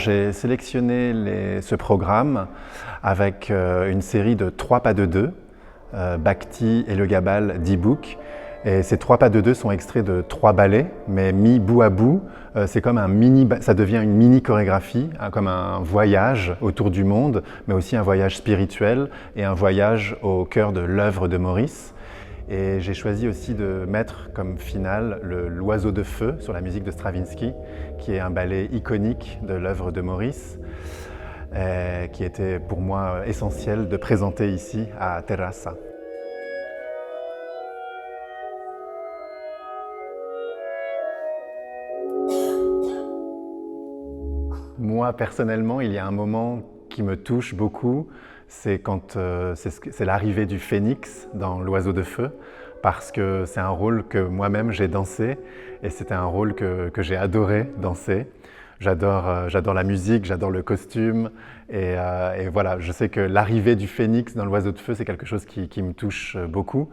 j'ai sélectionné ce programme avec une série de 3 pas de 2, Bhakti et le Gabal d'e-book. Et ces 3 pas de 2 sont extraits de 3 ballets, mais mis bout à bout, c'est comme ça devient une mini chorégraphie, comme un voyage autour du monde, mais aussi un voyage spirituel et un voyage au cœur de l'œuvre de Maurice. Et j'ai choisi aussi de mettre comme finale l'Oiseau de feu sur la musique de Stravinsky, qui est un ballet iconique de l'œuvre de Maurice, qui était pour moi essentiel de présenter ici à Terrassa. Moi, personnellement, il y a un moment qui me touche beaucoup, c'est l'arrivée du phénix dans l'Oiseau de feu, parce que c'est un rôle que moi-même j'ai dansé et c'était un rôle que j'ai adoré danser. J'adore la musique, j'adore le costume et voilà, je sais que l'arrivée du phénix dans l'Oiseau de feu, c'est quelque chose qui me touche beaucoup.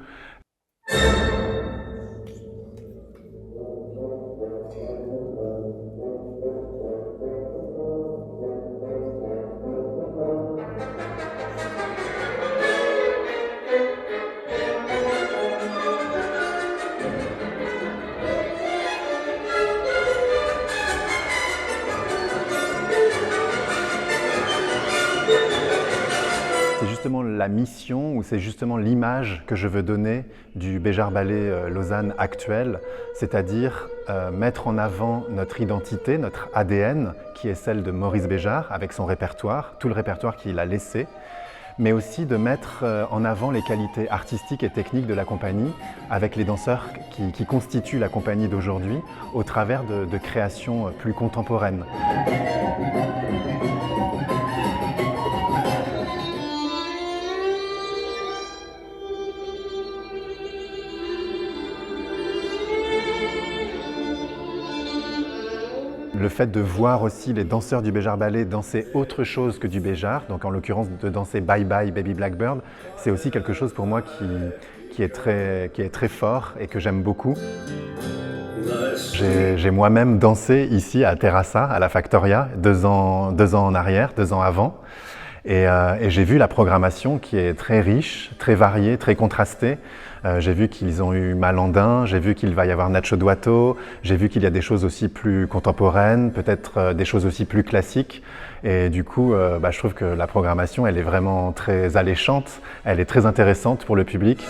C'est justement la mission ou c'est justement l'image que je veux donner du Béjar Ballet Lausanne actuel, c'est-à-dire mettre en avant notre identité, notre ADN, qui est celle de Maurice Béjar avec son répertoire, tout le répertoire qu'il a laissé, mais aussi de mettre en avant les qualités artistiques et techniques de la compagnie avec les danseurs qui constituent la compagnie d'aujourd'hui au travers de créations plus contemporaines. Le fait de voir aussi les danseurs du Béjar Ballet danser autre chose que du Béjar, donc en l'occurrence de danser Bye Bye Baby Blackbird, c'est aussi quelque chose pour moi qui est très fort et que j'aime beaucoup. J'ai moi-même dansé ici à Terrassa, à la Factoria, 2 ans en arrière, 2 ans avant. Et j'ai vu la programmation qui est très riche, très variée, très contrastée. J'ai vu qu'ils ont eu Malandin, j'ai vu qu'il va y avoir Nacho Duato, j'ai vu qu'il y a des choses aussi plus contemporaines, peut-être des choses aussi plus classiques. Et du coup, je trouve que la programmation, elle est vraiment très alléchante, elle est très intéressante pour le public.